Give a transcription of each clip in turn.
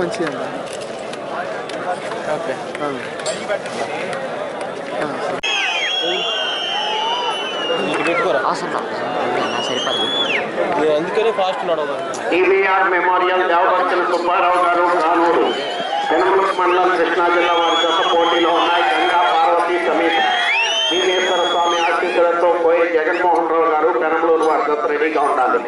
మంచిగా ఓకే అందుకనే ఫాస్ట్ నడవాలి. టీవీఆర్ మెమోరియల్ దేవభక్తుల సుబ్బారావు గారు కానూరు పెనమలూరు మండలం కృష్ణా జిల్లా వారి జత పోటీలో ఉన్నాయి. గంగా పార్వతి సమేత వీరేశ్వర స్వామి ఆశీస్సులతో పోయి జగన్మోహన్ రావు గారు పెనమలూరు వారి జత రెడీగా ఉండాలి.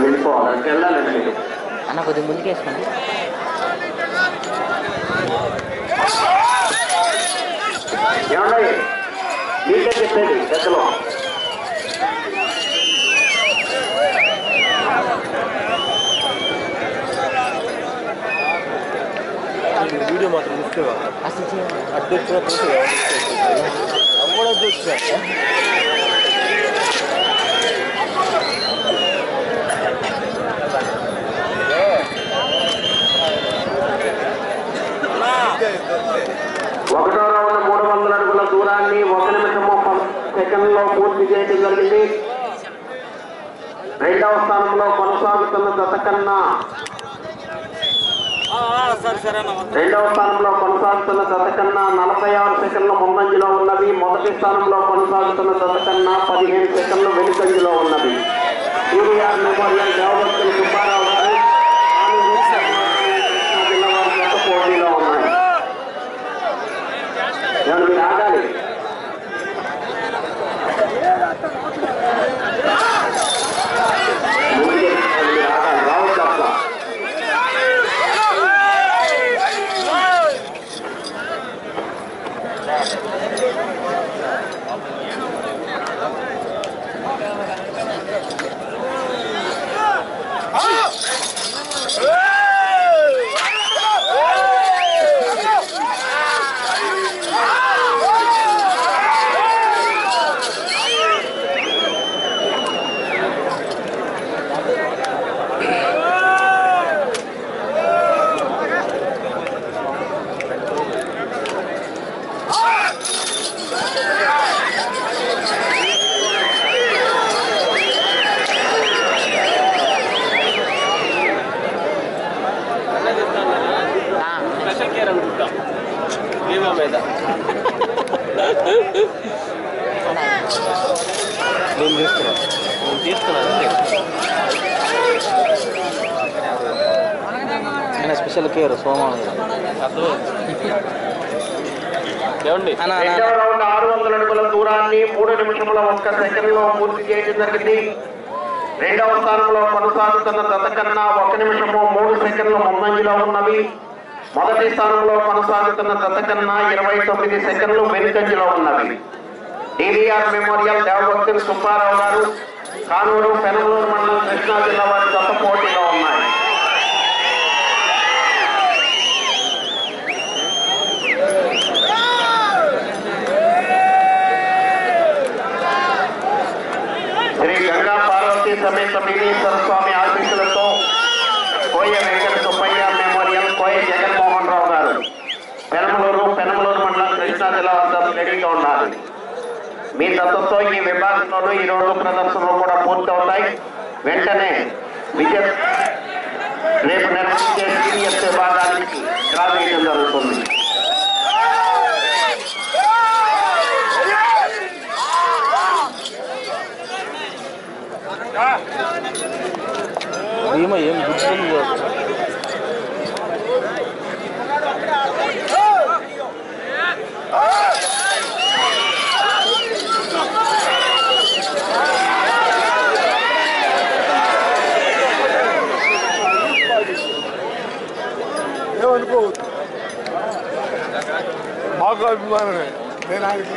వెళ్ళిపోవాలి వెళ్ళాలండి మీరు అన్న కొద్దిగా ముందుకు వేసుకోండి. ఏమండి మీకే చెప్పేది పెద్దలో వీడియో మాత్రం ముఖ్యంగా అడ్డు ఒకటో రౌండ్ 300 అడుగుల దూరాన్ని 1 నిమిషము 10 సెకండ్లో పూర్తి చేయడం జరిగింది. రెండవ స్థానంలో కొనసాగుతున్న జత కన్నా 46 సెకండ్ల ముందంజలో ఉన్నవి. మొదటి స్థానంలో కొనసాగుతున్న జత కన్నా 15 సెకండ్లు వెనుకంజలో ఉన్నవి. టీవీఆర్ మెమోరియల్ దేవభక్తుల సుబ్బారావు గారు జిల్లా వారి జత పోటీలో ఉన్నాయి. మీరు ఆగాలి. రావచ్చు అట్లా నేను తీసుకున్నాను నేను స్పెషల్ కేర్ సోమవారం ఏమండి. రెండవ రౌండ్ 600 అడుగుల దూరాన్ని 3 నిమిషముల 1 సెకండ్లో పూర్తి చేయడం జరిగింది. రెండవ స్థానంలో కొనసాగుతున్న జత కన్నా 1 నిమిషము 3 సెకండ్లు ముందంజలో ఉన్నవి. మొదటి స్థానంలో కొనసాగుతున్న జత కన్నా 29 సెకండ్లు వెనుకంజలో ఉన్నవి. టీవీఆర్ మెమోరియల్ దేవభక్తుల సుబ్బారావు గారు కానూరు పెనమలూరు మండలం కృష్ణా జిల్లా వారి జత పోటీలో ఉన్నాయి. శ్రీ గంగా పార్వతి సమేత వీరేశ్వర స్వామి ఆశీస్సులతో కోయ వెంకట సుబ్బయ్య మెమోరియల్ కోయ జగన్మోహన్ రావు గారు పెనమలూరు మండలం కృష్ణా జిల్లా వద్ద రెడీగా ఉండాలి. మీ దత్తతో ఈ విభాగంలోనూ ఈ రోజు ప్రదర్శనలు కూడా పూర్తవుతాయి. వెంటనే రేపు నిర్వహించే సీనియర్స్ విభాగానికి డ్రా వేయడం జరుగుతుంది. భీమా ఏం గుర్తుంది. ఏమనుకోవద్దు, మాకు అభిమానమే. నేను ఆయనకి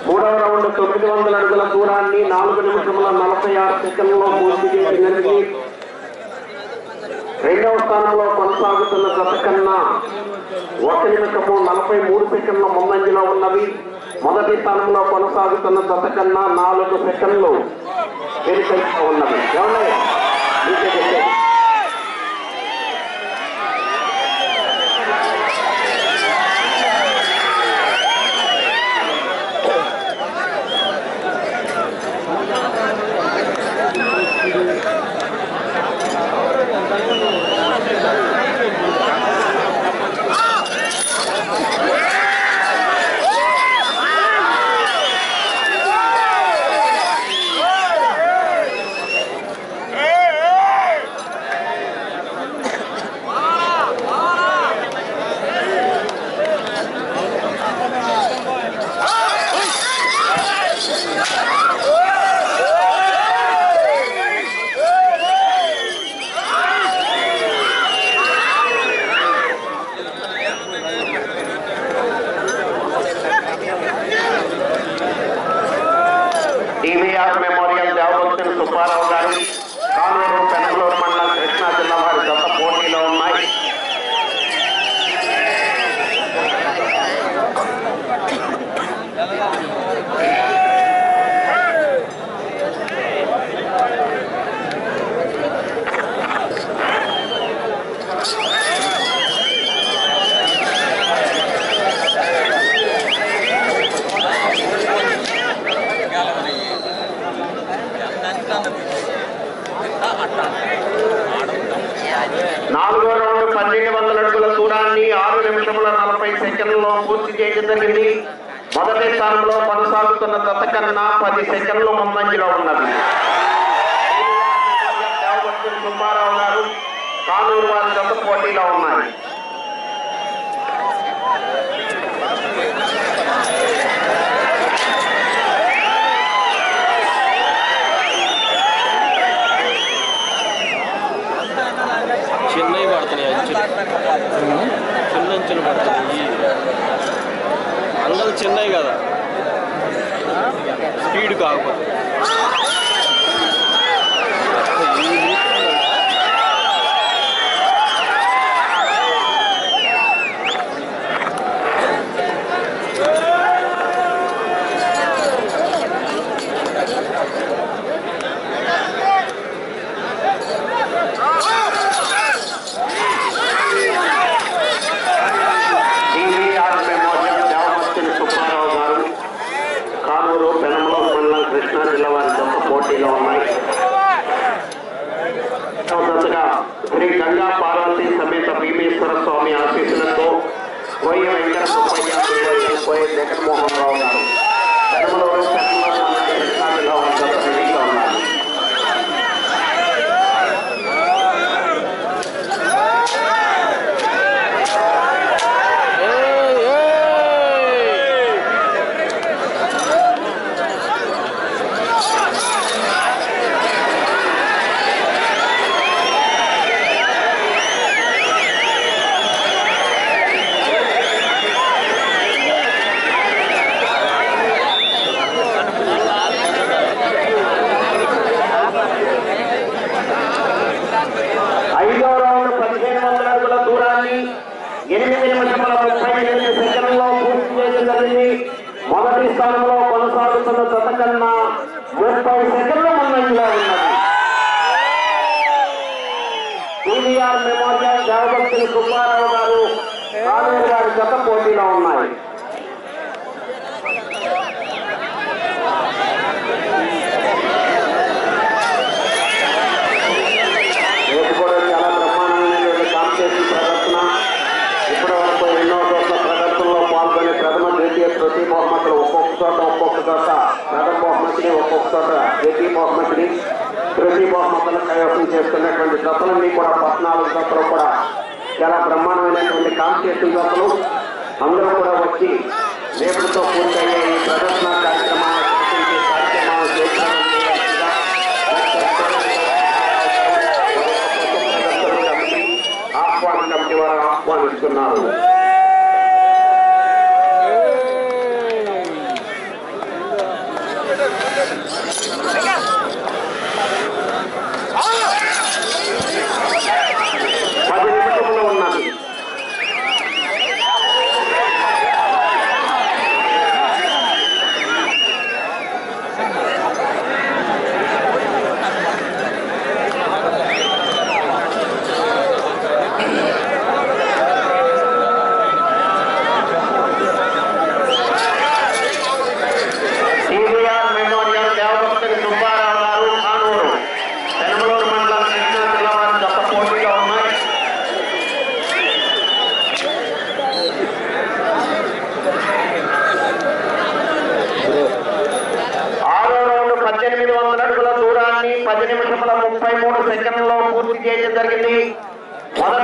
మూడవ రౌండ్ 900 అడుగుల దూరాన్ని 4 నిమిషముల 46 సెకండ్లో పూర్తి చేయడం జరిగింది. స్థానంలో కొనసాగుతున్న జత కన్నా 1 నిమిషము 43 సెకండ్ల ముందంజలో ఉన్నవి. మొదటి స్థానంలో కొనసాగుతున్న జత కన్నా 4 సెకండ్లు వెనుకంజలో ఉన్నవి. టీవీఆర్ మెమోరియల్ దేవభక్తులు సుబ్బారావు గారు, కానూరు పెనమలూరు మండలం కృష్ణా జిల్లా వారి జత పోటీలో ఉన్నాయి. నాలుగో రౌండ్ 1200 అడుగుల దూరాన్ని 6 నిమిషముల 40 సెకండ్లలో పూర్తి చేయడం జరిగింది. మొదటి స్థానంలో కొనసాగుతున్న జత కన్నా 10 సెకండ్లు ముందంజలో ఉన్నది. సుబ్బారావు గారు, కానూరు వారి జత పోటీలో ఉన్నాయి. చిన్నవి పడుతున్నాయి, చిన్న అంచులు పడుతున్నాయి. అంగలు చిన్నవి కదా, స్పీడ్ కాకపోతే. కృష్ణా జిల్లా వారి జత పోటీలో ఉన్నాయి. శ్రీ గంగా పార్వతి సమేత భీమేశ్వర స్వామి ఆశీస్సులతో కోయ వెంకట సుబ్బయ్య, కోయ జగన్మోహన్ రావు గారు పెనమలూరు కృష్ణా జిల్లా వారి జత రెడీగా ఉన్నారు. ఐదో రౌండ్ 1500 అడుగుల దూరాన్ని 8 నిమిషముల 38 సెకండ్లలో పూర్తి చేయడం జరిగింది. మొదటి స్థానంలో కొనసాగుతున్న జత కన్నా 30 సెకండ్ల ముందంజలో ఉన్నది. టీవీఆర్ మెమోరియల్ దేవభక్తులు సుబ్బారావు గారు, కానూరు గారి జత పోటీలో ఉన్నాయి. ప్రదర్శన ఇప్పటి వరకు ఎన్నో చోట్ల ప్రదర్శనలో పాల్గొని ప్రథమ ద్వితీయ తృతీయ బహుమతులు ఒక్కొక్క చోట ప్రథమ బహుమతిని, ఒక్కొక్క చోట ద్వితీయ బహుమతిని, తృతీయ బహుమతులు కైవసం చేస్తున్నటువంటి జతలన్నీ కూడా 14 జతలు కూడా చాలా బ్రహ్మాండమైనటువంటి కాంపిటీషన్ జతలు. అందరూ కూడా వచ్చి రేపుతో పూర్తయ్యే ఈ ప్రదర్శన కార్యక్రమాన్ని ఆహ్వాన కమిటీ వారు ఆహ్వానిస్తున్నారు.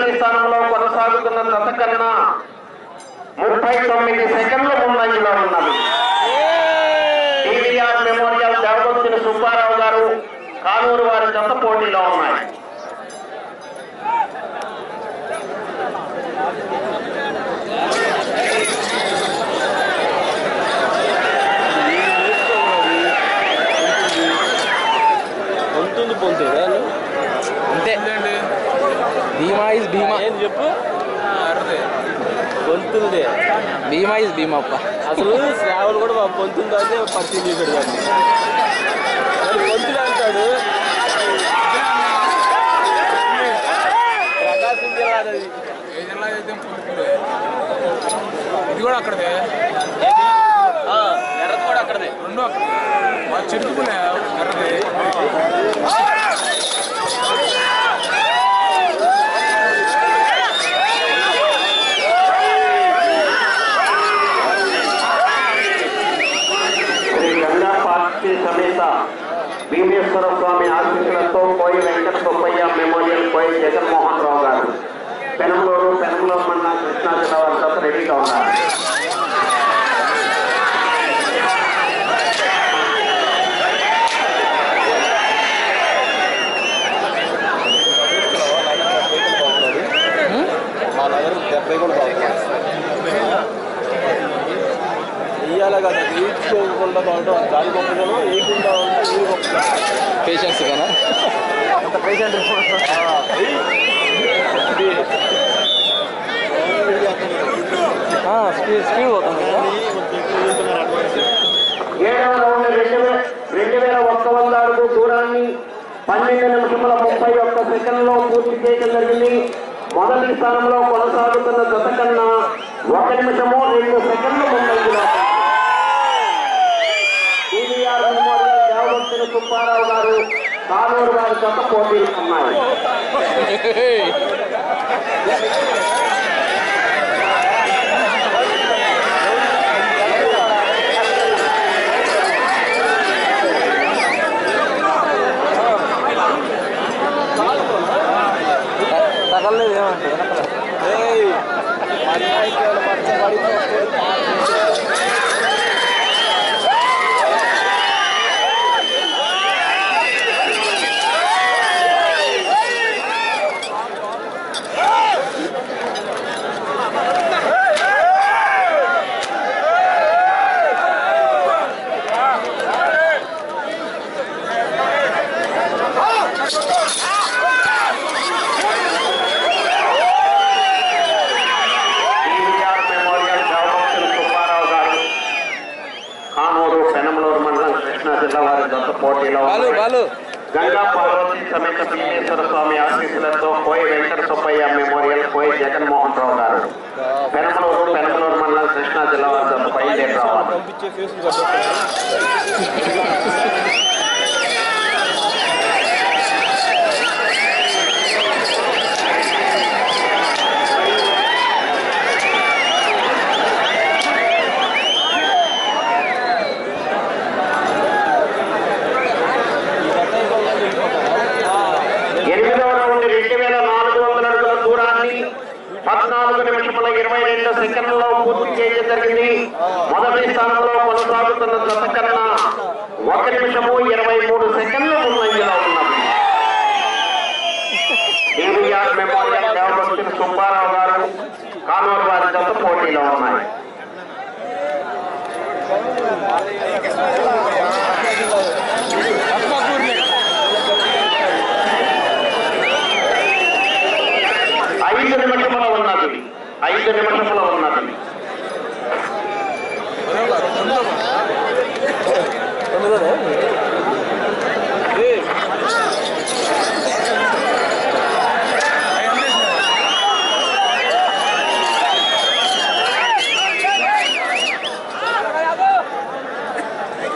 మొదటి స్థానంలో కొనసాగుతున్న జత కన్నా 39 సెకండ్లు ముందంజలో ఉన్నది. టీవీఆర్ మెమోరియల్ దేవగొంతుని సుబ్బారావు గారు కానూరు వారి జత పోటీలో ఉన్నాయి. అంతే భీమా ఇస్ భీమా ఏం చెప్పు పొంతుంది భీమా ఇస్ భీమా అప్ప. అసలు శ్రావణ్ కూడా మా పొంతుందా అంటే పరిచయం చేశాడు కానీ పొంతులే అంటాడు. ప్రకాశం జిల్లా అది ఇది కూడా అక్కడదే, ఎర్రది కూడా అక్కడదే. రెండు అక్కడ మా చెట్టుకునే ఎర్రది. శ్రీ గంగా పార్టీ సమేత భీమేశ్వర స్వామి ఆశీస్సులతో కోయి వెంకట సుబ్బయ్య మెమోరియల్ కోయి జగన్మోహన్ రావు గారు పెనంలూరు మండలం కృష్ణా జిల్లా వారితో రెడీగా ఉన్నారు. మా దగ్గర 70 కూడా ఇయ్యాల కదా ఈడ్చుకోకుండా బాగుంటాం. దాని గొప్పదనం ఏకుండా ఉంటే ఈ గొప్ప పేషెన్స్ కదా అంత పేషెంట్ స్పీడ్ పోతాం కదా. 7వ రౌండ్ 2100 అడుగు దూరాన్ని 12 నిమిషముల 31 సెకండ్లో పూర్తి చేయడం జరిగింది. మొదటి స్థానంలో కొనసాగుతున్న జత కన్నా 1 నిమిషము 2 సెకండ్లు ముందంజలో టీవీఆర్ మెమోరియల్ దేవగొంతుని సుబ్బారావు గారు కానూరు వారి జత పోటీలు ఉన్నాయి. తగలేదు ఏమంటే వెనకాల గంగా పార్వతి సమేత భీమేశ్వర స్వామి ఆశీస్సులతో కోయి వెంకట సుబ్బయ్య మెమోరియల్ కోయి జగన్మోహన్ రావు గారు పెనంలూరు మండలం కృష్ణా జిల్లా వారి బయలుదేరి రావాలి. పంపించే ఫేస్ 14 నిమిషముల 22 సెకండ్లలో పూర్తి చేయడం జరిగింది. మొదటి స్థానంలో కొనసాగుతున్న జత కన్నా 1 నిమిషము 23 సెకండ్లు ముందంజలో ఉన్నది. టీవీఆర్ మెమోరియల్ దేవగొంతుని సుబ్బారావు గారు కానూరు వారి జత పోటీలో ఉన్నాయి. ఐదు నిమిషముల ఉన్నది.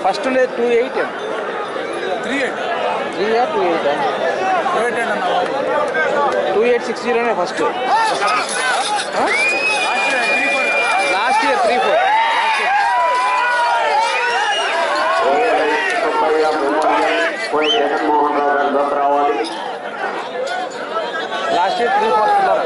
ఫస్ట్ ఉండేది 28 2860 first. Last year 34. Jaganmohan Rao గారు రావాలి. Last year 34.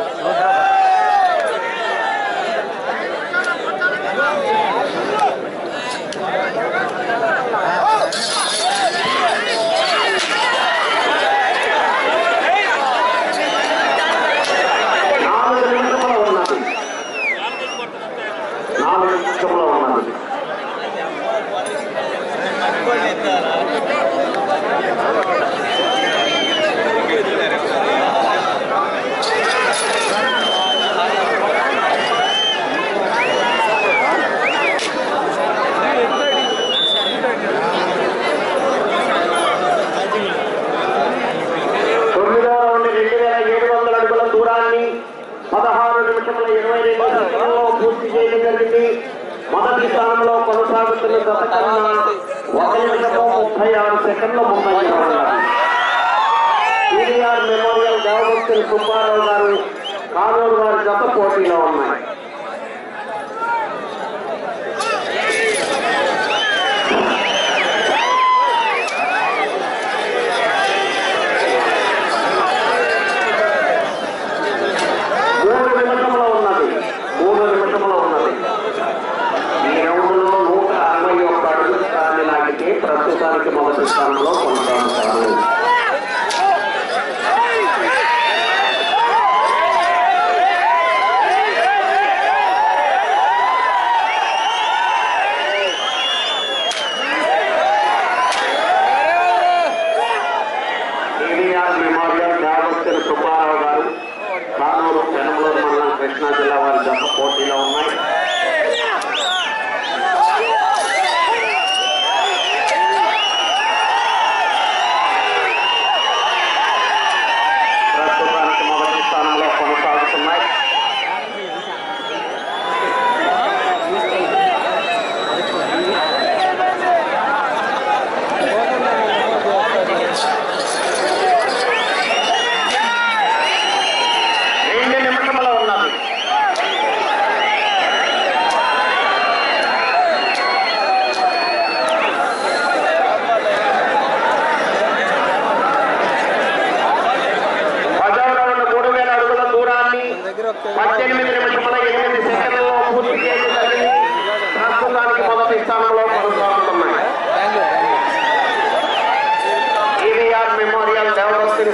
16 నిమిషముల 22 సెకండ్లలో పూర్తి చేయడం జరిగింది. మొదటి స్థానంలో కొనసాగుతున్న జత కన్నా 1 నిమిషము 36 సెకండ్ల ముందంజలో ఉన్నారు. టీడీఆర్ మెమోరియల్ దేవభక్తులు సుబ్బారావు గారు కానూరు వారి జత పోటీలో ఉన్నాయి. ప్రస్తుతానికి మొదటి స్థానంలో కొనసాగుతారు. టీడీఆర్ మెమోరియల్ దేవభక్తులు సుబ్బారావు గారు కానూరు పెనమలూరు మండలం కృష్ణా జిల్లా వారి జత పోటీలో ఉన్నాయి.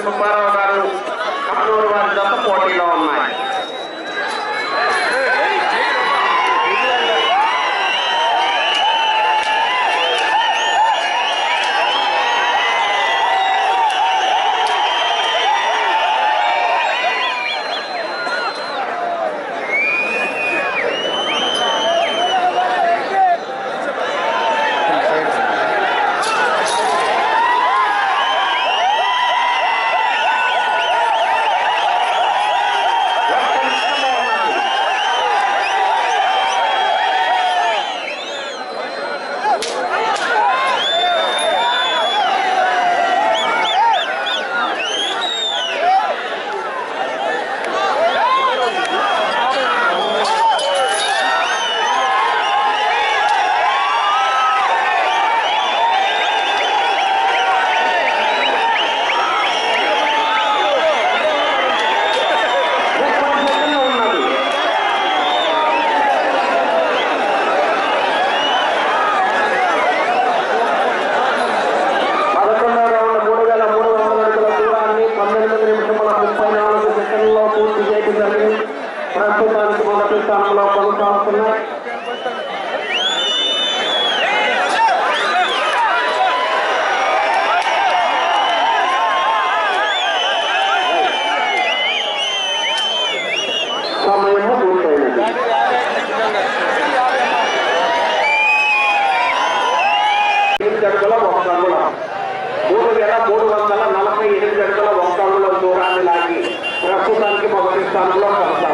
సుబ్బారావు గారు కన్నూరు వారి జత పోటీలో ఉన్నాయి. ప్రస్తుతానికి మొదటి స్థానంలో కొనసాగుతున్నాయి. సమయము పూర్తయినది. 8 అడుగుల 1 అంగుళం 3348 అడుగుల 1 అంగుళం దూరాన్ని లాగి ప్రస్తుతానికి మొదటి స్థానంలో కొనసాగుతుంది.